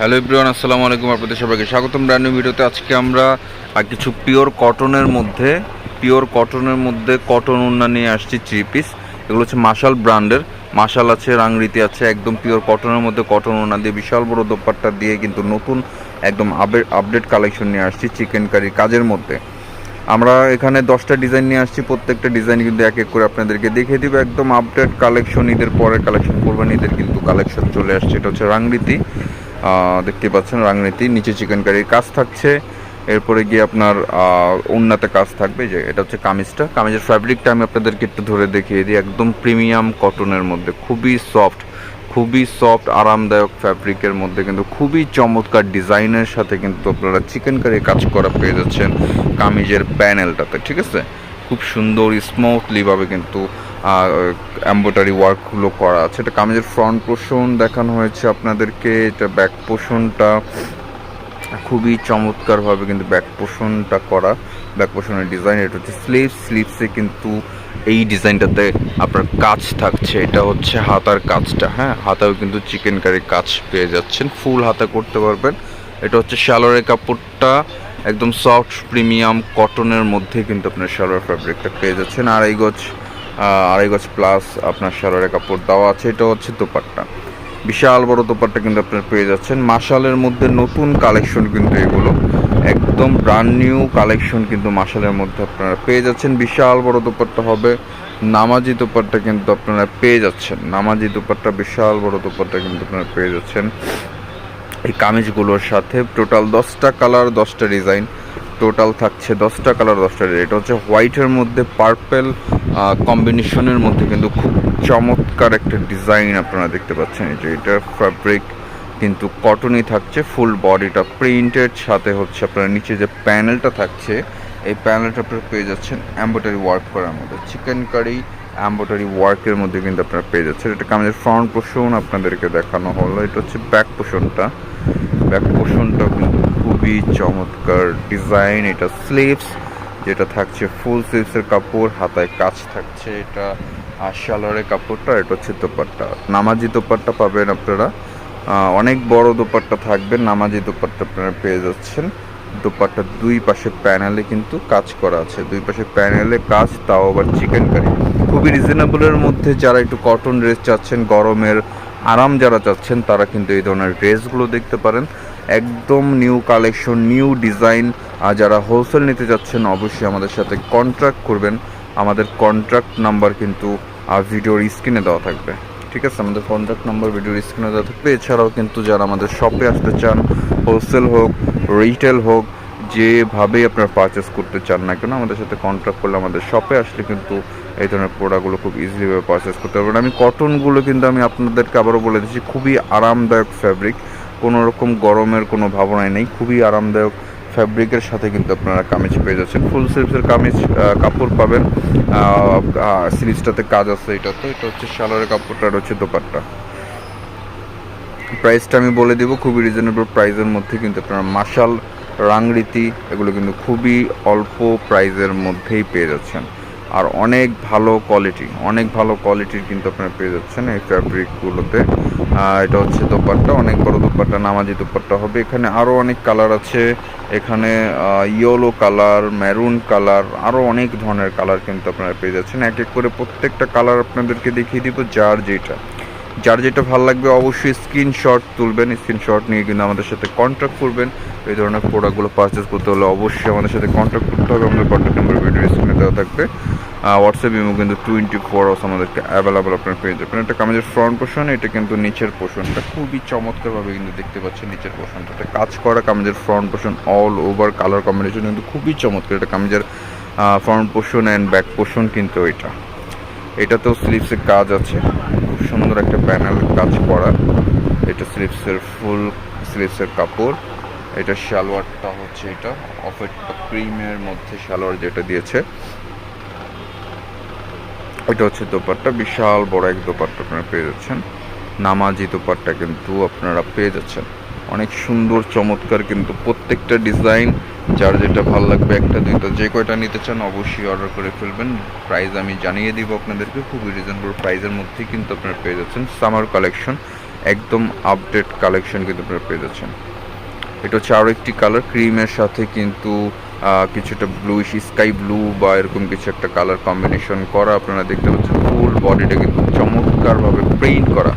Hello everyone, আসসালামু আলাইকুম। আপনাদের সবাইকে স্বাগতম ব্র্যান্ড নিউ ভিডিওতে। আজকে আমরা কিছু পিওর কটনের মধ্যে কটন ওড়না নিয়ে আসছি 3 পিস। এগুলো হচ্ছে মাশাল ব্র্যান্ডের। মাশাল আছে, রাংরীতি আছে, একদম পিওর কটনের মধ্যে কটন ওড়না দিয়ে বিশাল বড় দোপাট্টা দিয়ে কিন্তু নতুন একদম আপডেট কালেকশন নিয়ে আসছি চিকেন কারি কাজের মধ্যে। আমরা এখানে 10টা ডিজাইন নিয়ে আসছি, প্রত্যেকটা ডিজাইন কিন্তু এক এক করে আপনাদেরকে দেখিয়ে দিব। একদম আপডেট কালেকশন, ঈদের পরের কালেকশন, কোরবানি ঈদের কিন্তু কালেকশন চলে আসছে। এটা হচ্ছে রাংরীতি, দেখতে পাচ্ছেন রাংরীতি, নিচে চিকেন কারির কাজ থাকছে। এরপরে গিয়ে আপনার ওড়নাতে কাজ থাকবে। যে এটা হচ্ছে কামিজের ফ্যাব্রিকটা আমি আপনাদেরকে একটু ধরে দেখিয়ে দিই। একদম প্রিমিয়াম কটনের মধ্যে খুবই সফট আরামদায়ক ফ্যাব্রিকের মধ্যে কিন্তু খুবই চমৎকার ডিজাইনের সাথে কিন্তু আপনারা চিকেন কারি কাজ করা পেয়ে যাচ্ছেন কামিজের প্যানেলটাতে। ঠিক আছে, খুব সুন্দর স্মুথলিভাবে কিন্তু এমব্রয়ডারি ওয়ার্কগুলো করা আছে। এটা কামিজের ফ্রন্ট পোর্শন দেখানো হয়েছে আপনাদেরকে। এটা ব্যাক পোর্শনটা খুবই চমৎকারভাবে কিন্তু ব্যাক পোর্শনের ডিজাইন। এটা হচ্ছে স্লিভসে কিন্তু এই ডিজাইনটাতে আপনার কাজ থাকছে। এটা হচ্ছে হাতার কাজটা, হ্যাঁ, হাতাও কিন্তু চিকেন কারি কাজ পেয়ে যাচ্ছেন, ফুল হাতা করতে পারবেন। এটা হচ্ছে সালোয়ারের কাপড়টা, একদম সফট প্রিমিয়াম কটনের মধ্যে কিন্তু আপনার সালোয়ার ফ্যাব্রিকটা পেয়ে যাচ্ছেন। আড়াই গজ প্লাস আপনার সালোয়ারের কাপড় দেওয়া আছে। এটা হচ্ছে দোপাট্টা, বিশাল বড় দোপাট্টা কিন্তু আপনারা পেয়ে যাচ্ছেন। মাশালের মধ্যে নতুন কালেকশন কিন্তু এগুলো, একদম ব্র্যান্ড নিউ কালেকশন কিন্তু মাশালের মধ্যে আপনারা পেয়ে যাচ্ছেন। বিশাল বড় দোপাট্টা হবে, নামাজি দোপাট্টা কিন্তু আপনারা পেয়ে যাচ্ছেন। বিশাল বড় দোপাট্টা কিন্তু আপনারা পেয়ে যাচ্ছেন এই কামিজগুলোর সাথে। টোটাল 10টা কালার 10টা ডিজাইন, টোটাল থাকছে 10টা কালার 10টা ডিজাইন। এটা হচ্ছে হোয়াইটের মধ্যে পার্পেল কম্বিনেশনের মধ্যে কিন্তু খুব চমৎকার একটা ডিজাইন আপনারা দেখতে পাচ্ছেন। এই যে এটার ফ্যাব্রিক কিন্তু কটনই থাকছে, ফুল বডিটা প্রিন্টেড, সাথে হচ্ছে আপনার নিচে যে প্যানেলটা থাকছে এই প্যানেলটা আপনারা পেয়ে যাচ্ছেন এমব্রয়ডারি ওয়ার্ক করার মধ্যে। চিকেন কারি এমব্রয়ডারি ওয়ার্কের মধ্যে কিন্তু আপনারা পেয়ে যাচ্ছেন। এটা আমাদের ফ্রন্ট পোর্শন আপনাদেরকে দেখানো হলো। এটা হচ্ছে ব্যাক পোর্শনটা কিন্তু খুবই চমৎকার ডিজাইন। এটা স্লিভস, যেটা থাকছে ফুল স্লিভসের কাপড়, হাতায় কাজ থাকছে। এটা সালোয়ারের কাপড়টা। এটা হচ্ছে দোপাট্টা, নামাজি দোপাট্টা পাবেন আপনারা। অনেক বড় দোপাট্টা থাকবে, নামাজি দোপাট্টা আপনারা পেয়ে যাচ্ছেন। দোপাট্টার দুই পাশে প্যানেলে কিন্তু কাজ করা আছে, দুই পাশে প্যানেলে কাজ, তাও আবার চিকেন কারি। খুবই রিজনেবলের মধ্যে যারা একটু কটন ড্রেস চাচ্ছেন, গরমের আরাম যারা চাচ্ছেন, তারা কিন্তু এই ধরনের ড্রেসগুলো দেখতে পারেন। একদম নিউ কালেকশন, নিউ ডিজাইন। আর যারা হোলসেল নিতে যাচ্ছেন অবশ্যই আমাদের সাথে কন্ট্যাক্ট করবেন। আমাদের কন্ট্যাক্ট নাম্বার কিন্তু ভিডিওর স্ক্রিনে দেওয়া থাকবে। ঠিক আছে, আমাদের কন্ট্যাক্ট নাম্বার ভিডিওর স্ক্রিনে দেওয়া থাকবে। এছাড়াও কিন্তু যারা আমাদের শপে আসতে চান, হোলসেল হোক রিটেল হোক, যেভাবেই আপনারা পারচেস করতে চান না কেন, আমাদের সাথে কন্ট্যাক্ট করলে আমাদের শপে আসলে কিন্তু এই ধরনের প্রোডাক্টগুলো খুব ইজিলিভাবে পারচেস করতে পারবেন। আমি কটনগুলো কিন্তু আমি আপনাদেরকে আবারও বলে দিচ্ছি, খুবই আরামদায়ক ফ্যাব্রিক, কোনো রকম গরমের কোনো ভাবনাই নেই। খুবই আরামদায়ক ফ্যাব্রিকের সাথে কিন্তু আপনারা কামিজ পেয়ে যাচ্ছেন। ফুল স্লিভসের কামিজ কাপড় পাবেন, স্লিভসটাতে কাজ আছে। এটা হচ্ছে সালোয়ারের কাপড়টা, এটা হচ্ছে দোপাট্টা। প্রাইসটা আমি বলে দেবো, খুবই রিজনেবল প্রাইসের মধ্যে কিন্তু আপনারা মাশাল, রাংরীতি এগুলো কিন্তু খুবই অল্প প্রাইসের মধ্যেই পেয়ে যাচ্ছেন। আর অনেক ভালো কোয়ালিটির কিন্তু আপনারা পেয়ে যাচ্ছেন এই ফ্যাব্রিকগুলোতে। এটা হচ্ছে দোপাট্টা, অনেক বড় দোপাট্টা, নামাজি দোপাট্টা হবে। এখানে আরও অনেক কালার আছে, এখানে ইয়েলো কালার, মেরুন কালার, আরও অনেক ধরনের কালার কিন্তু আপনারা পেয়ে যাচ্ছেন। এক এক করে প্রত্যেকটা কালার আপনাদেরকে দেখিয়ে দিব। যার যেটা ভালো লাগবে অবশ্যই স্ক্রিনশট তুলবেন, স্ক্রিনশট নিয়ে কিন্তু আমাদের সাথে কন্ট্যাক্ট করবেন। এই ধরনের প্রোডাক্টগুলো পারচেস করতে হলে অবশ্যই আমাদের সাথে কন্ট্যাক্ট করতে হবে। আমাদের কন্ট্যাক্ট নাম্বার ভিডিও স্ক্রিনে দেওয়া থাকবে। হোয়াটসঅ্যাপ ইমো কিন্তু 24 আওয়ার্স আমাদেরকে অ্যাভেলেবল আপনারা পেয়ে যাবেন। এটা কামিজের ফ্রন্ট পোর্শন, এটা কিন্তু নিচের পোর্শনটা খুবই চমৎকারভাবে কিন্তু দেখতে পাচ্ছেন। নিচের পোর্শনটাতে কাজ করা কামিজের front portion, all over colour combination কিন্তু খুবই চমৎকার। এটা কামিজের front portion and back portion কিন্তু এটাতেও স্লিভসের কাজ আছে, খুব সুন্দর একটা প্যানেল কাজ করা। এটা ফুল স্লিভসের কাপড়। এটা সালোয়ারটা হচ্ছে এটা অফ ক্রিমের মধ্যে সালোয়ার যেটা দিয়েছে। এটা হচ্ছে দোপাট্টা, বিশাল বড় এক দোপাট্টা আপনারা পেয়ে যাচ্ছেন। নামাজি দোপাট্টা কিন্তু আপনারা পেয়ে যাচ্ছেন, অনেক সুন্দর চমৎকার কিন্তু প্রত্যেকটা ডিজাইন। যার যেটা ভালো লাগবে, একটা দুইটা যে কয়টা নিতে চান অবশ্যই অর্ডার করে ফেলবেন। প্রাইস আমি জানিয়ে দিব আপনাদেরকে, খুবই রিজনেবল প্রাইসের মধ্যে কিন্তু আপনারা পেয়ে যাচ্ছেন। সামার কালেকশন, একদম আপডেট কালেকশন কিন্তু আপনারা পেয়ে যাচ্ছেন। এটা হচ্ছে আরও একটি কালার, ক্রিমের সাথে কিন্তু কিছুটা ব্লুইশ স্কাই ব্লু বা এরকম কিছু একটা কালার কম্বিনেশন করা আপনারা দেখতে পাচ্ছেন। ফুল বডিটা কিন্তু চমৎকারভাবে প্রিন্ট করা,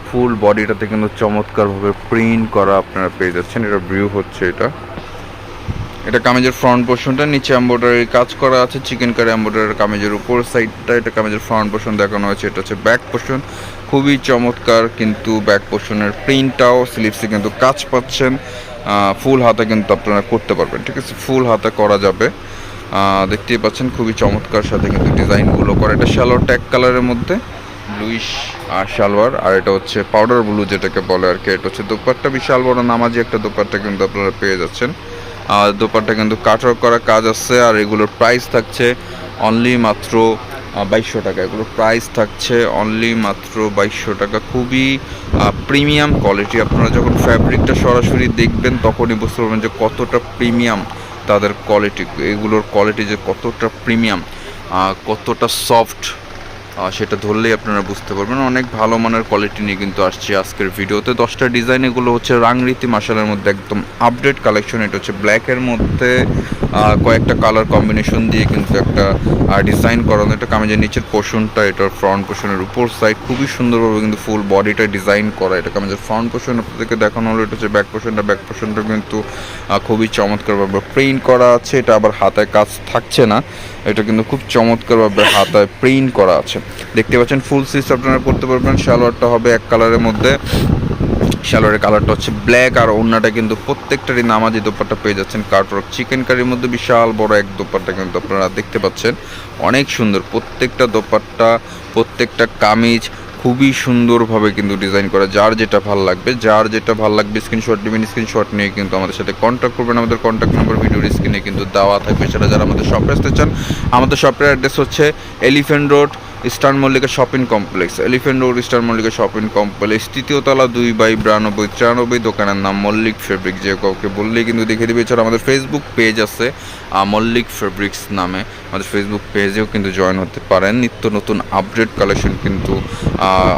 ফুল বডিটাতে কিন্তু চমৎকারভাবে প্রিন্ট করা আপনারা পেয়ে যাচ্ছেন। এটা ব্রিউ হচ্ছে এটা কামিজের ফ্রন্ট পোর্শনটা, নিচে এমব্রয়ডারি কাজ করা আছে চিকেন কারি এমব্রয়ডারি কামিজের উপর সাইডটা। এটা কামিজের ফ্রন্ট পোর্শন দেখানো হয়েছে। এটা হচ্ছে ব্যাক পোর্শন, খুবই চমৎকার কিন্তু ব্যাক পোর্শনের প্রিন্টটাও, স্লিভসে কিন্তু কাজ পাচ্ছেন। ফুল হাতে কিন্তু আপনারা করতে পারবেন, ঠিক আছে, ফুল হাতে করা যাবে। দেখতেই পাচ্ছেন খুবই চমৎকার সাথে কিন্তু ডিজাইনগুলো করা। এটা শ্যালো ট্যাগ কালারের মধ্যে ব্লুইশ আর সালোয়ার, আর এটা হচ্ছে পাউডার ব্লু যেটাকে বলে আর কি। এটা হচ্ছে দোপাট্টা, বিশাল বড় নামাজি একটা দোপাট্টা কিন্তু আপনারা পেয়ে যাচ্ছেন। আর দোপাট্টা কিন্তু কাটওয়ার্ক করা কাজ আছে। আর এগুলোর প্রাইস থাকছে অনলি মাত্র 2200 টাকা। এগুলোর প্রাইস থাকছে অনলি মাত্র 2200 টাকা। খুবই প্রিমিয়াম কোয়ালিটি। আপনারা যখন ফ্যাব্রিকটা সরাসরি দেখবেন তখনই বুঝতে পারবেন যে কতটা প্রিমিয়াম তাদের কোয়ালিটি, এগুলোর কোয়ালিটি যে কতটা প্রিমিয়াম, কতটা সফট, সেটা ধরলেই আপনারা বুঝতে পারবেন। অনেক ভালো মানের কোয়ালিটি নিয়ে কিন্তু আসছে আজকের ভিডিওতে। 10টা ডিজাইন, এগুলো হচ্ছে রাংরীতি মাসালের মধ্যে একদম আপডেট কালেকশন। এটা হচ্ছে ব্ল্যাকের মধ্যে কয়েকটা কালার কম্বিনেশন দিয়ে কিন্তু একটা ডিজাইন করানো। এটা কামিজের নিচের পোর্শনটা, এটার ফ্রন্ট পোর্শনের উপর সাইড খুবই সুন্দরভাবে কিন্তু ফুল বডিটা ডিজাইন করা। এটা কামিজের ফ্রন্ট পোর্শন আপনাদেরকে দেখানো হলো। এটা হচ্ছে ব্যাক পোর্শনটা, ব্যাক পোর্শনটা কিন্তু খুবই চমৎকারভাবে প্রিন্ট করা আছে। এটা আবার হাতায় কাজ থাকছে না, এটা কিন্তু খুব চমৎকারভাবে হাতায় প্রিন্ট করা আছে। দেখতে পাচ্ছেন ফুল স্লিভস আপনারা পরতে পারবেন। সালোয়ারটা হবে এক কালারের মধ্যে, সালোয়ারের কালারটা হচ্ছে ব্ল্যাক। আর ওড়নাটা কিন্তু প্রত্যেকটারই নামাজি দোপাট্টা পেয়ে যাচ্ছেন কাটওয়ার্ক চিকেন কারির মধ্যে। বিশাল বড় এক দোপাট্টা কিন্তু আপনারা দেখতে পাচ্ছেন, অনেক সুন্দর প্রত্যেকটা দোপাট্টা, প্রত্যেকটা কামিজ খুবই সুন্দরভাবে কিন্তু ডিজাইন করা। যার যেটা ভালো লাগবে, স্ক্রিনশট নেবেন, স্ক্রিনশট নিয়ে কিন্তু আমাদের সাথে কন্ট্যাক্ট করবেন। আমাদের কন্ট্যাক্ট নাম্বার ভিডিওর স্ক্রিনে কিন্তু দেওয়া থাকবে। সেটা যারা আমাদের শপে আসতে চান, আমাদের শপের অ্যাড্রেস হচ্ছে elephant road eastern Mallika shopping complex, elephant road eastern Mallika shopping complex, তৃতীয় তলা 2/9293। দোকানের নাম মল্লিক ফেব্রিক। যে কাউকে বললেই কিন্তু দেখে দেবে। এছাড়া আমাদের ফেসবুক পেজ আছে মল্লিক ফেব্রিক্স নামে, আমাদের ফেসবুক পেজেও কিন্তু জয়েন হতে পারেন। নিত্য নতুন আপডেট কালেকশন কিন্তু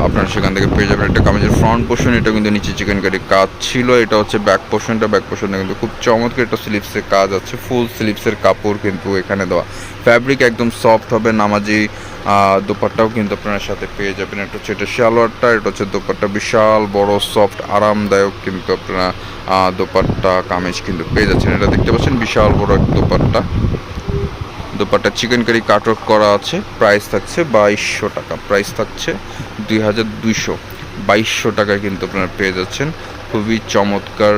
আপনারা সেখান থেকে পেয়ে যাবেন। একটা কামিজের ফ্রন্ট পোর্শন, এটা কিন্তু নিচে চিকেন কারি কাজ ছিল। এটা হচ্ছে ব্যাক পোর্শনটা, ব্যাক পোর্শনটা কিন্তু খুব চমৎকার একটা স্লিভসের কাজ আছে। ফুল স্লিভসের কাপড় কিন্তু এখানে দেওয়া, ফ্যাব্রিক একদম সফট হবে। নামাজি দোপাট্টাও কিন্তু আপনার সাথে পেয়ে যাবেন। এটা হচ্ছে এটা সালোয়ারটা, এটা হচ্ছে দোপাট্টা, বিশাল বড় সফট আরামদায়ক কিন্তু আপনারা দোপাট্টা কামিজ কিন্তু পেয়ে যাচ্ছেন। এটা দেখতে পাচ্ছেন বিশাল বড় এক দোপাট্টা, দোপাট্টা চিকেন কারি কাটওয়ার্ক করা আছে। প্রাইস থাকছে 2200 টাকা, প্রাইস থাকছে 2200, 2200 টাকায় কিন্তু আপনারা পেয়ে যাচ্ছেন। খুবই চমৎকার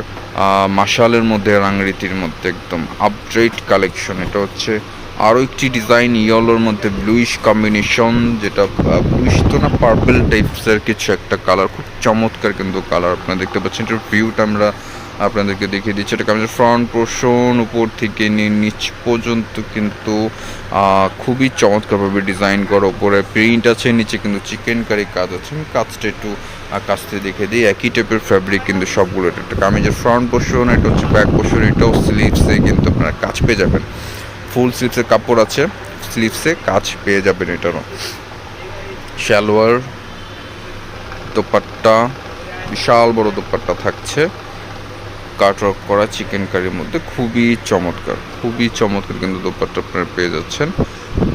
মাশালের মধ্যে, রাংরীতির মধ্যে একদম আপডেট কালেকশন। এটা হচ্ছে আরও একটি ডিজাইন ইয়েলোর মধ্যে ব্লুইশ কম্বিনেশন, যেটা ব্লুইশ তো না, পার্পল টাইপসের কিছু একটা কালার, খুব চমৎকার কিন্তু কালার। আপনারা দেখতে পাচ্ছেন এটার ভিউটা আমরা আপনাদেরকে দেখিয়ে দিচ্ছি। এটা কামিজের ফ্রন্ট পোর্শন উপর থেকে নিয়ে নিচ পর্যন্ত কিন্তু খুবই চমৎকারভাবে ডিজাইন করা। উপরে প্রিন্ট আছে, নিচে কিন্তু চিকেন কারি কাজ আছে। আমি কাজটা একটু কাছ থেকে দেখে দিই। একই টাইপের ফ্যাব্রিক কিন্তু সবগুলো। এটা একটা কামিজের ফ্রন্ট পোর্শন, এটা হচ্ছে ব্যাক পোর্শন। এটাও স্লিভসে কিন্তু আপনারা কাজ পেয়ে যাবেন, ফুল স্লিভসের কাপড় আছে, স্লিভসে কাজ পেয়ে যাবেন। এটারও সালোয়ার, দোপাট্টা, বিশাল বড় দোপাট্টা থাকছে কাটওয়ার্ক করা চিকেন কারির মধ্যে। খুবই চমৎকার, খুবই চমৎকার কিন্তু দোপাট্টা আপনারা পেয়ে যাচ্ছেন।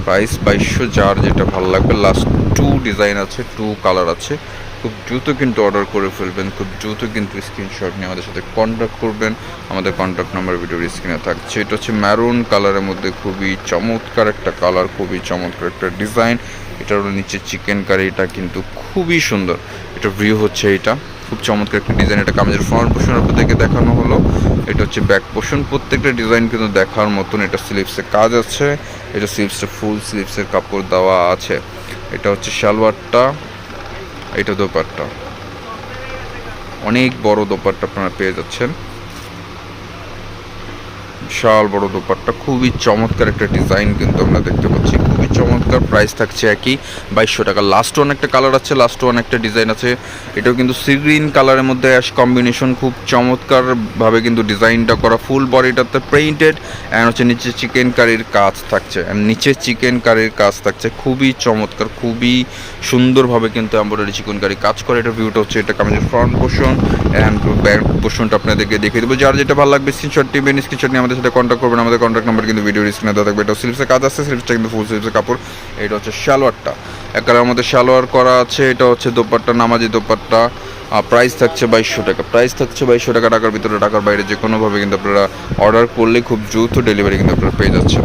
প্রাইস 2200। যার যেটা ভালো লাগবে, লাস্ট 2 ডিজাইন আছে, 2 কালার আছে। খুব দ্রুত কিন্তু অর্ডার করে ফেলবেন, খুব দ্রুত কিন্তু স্ক্রিনশট নিয়ে আমাদের সাথে কন্ট্যাক্ট করবেন। আমাদের কন্ট্যাক্ট নাম্বার ভিডিওর স্ক্রিনে থাকছে। এটা হচ্ছে ম্যারুন কালারের মধ্যে, খুবই চমৎকার একটা কালার, খুবই চমৎকার একটা ডিজাইন। এটার নিচে চিকেন কারি, এটা কিন্তু খুবই সুন্দর। এটা ভিউ হচ্ছে এইটা, খুব চমৎকার একটা ডিজাইন। এটা কামিজের ফ্রন্ট পোর্শন আপনাদেরকে দেখানো হলো। এটা হচ্ছে ব্যাক পোর্শন, প্রত্যেকটা ডিজাইন কিন্তু দেখার মতন। এটা স্লিভসে কাজ আছে, এটা স্লিভসে ফুল স্লিভসের কাপড় দেওয়া আছে। এটা হচ্ছে সালোয়ারটা, এটা দোপাট্টা, অনেক বড় দোপাট্টা আপনারা পেয়ে যাচ্ছেন। বিশাল বড় দোপাট্টা, খুবই চমৎকার একটা ডিজাইন কিন্তু আমরা দেখতে পাচ্ছি, খুবই চমৎকার, প্রাইস থাকছে একই 2200 টাকা। লাস্ট ওয়ান একটা কালার আছে, লাস্ট ওয়ান একটা ডিজাইন আছে, এটাও কিন্তু সি গ্রিন কালারের মধ্যে অ্যাশ কম্বিনেশন, খুব চমৎকারভাবে কিন্তু ডিজাইনটা করা, ফুল বডিটাতে প্রিন্টেড অ্যান্ড হচ্ছে নিচে চিকেন কারির কাজ থাকছে, নিচে চিকেন কারির কাজ থাকছে, খুবই চমৎকার, খুবই সুন্দরভাবে কিন্তু এমব্রয়ডারি চিকেন কারি কাজ করে। এটা ভিউটা হচ্ছে এটা কামিজের ফ্রন্ট পোর্শন অ্যান্ড ব্যাক পোর্শনটা আপনাদেরকে দেখিয়ে দেবো। যার যেটা ভালো লাগবে স্ক্রিনশট টিবেন, স্ক্রিনশট নিয়ে আমাদের সাথে কন্ট্যাক্ট করবেন। আমাদের কন্ট্যাক্ট নাম্বার কিন্তু ভিডিও স্ক্রিনে দেওয়া থাকবে। এটা স্লিভসের কাজ আছে, স্লিভসটা কিন্তু ফুল স্লিভসের কাপড়। এটা হচ্ছে সালোয়ারটা, এক কালারের মধ্যে সালোয়ার করা আছে। এটা হচ্ছে দোপাট্টা, নামাজি দোপাট্টা। প্রাইস থাকছে 2200 টাকা, প্রাইস থাকছে 2200 টাকা। ঢাকার ভিতরে, ঢাকার বাইরে যে কোনোভাবে কিন্তু আপনারা অর্ডার করলে খুব দ্রুত ডেলিভারি কিন্তু আপনারা পেয়ে যাচ্ছেন।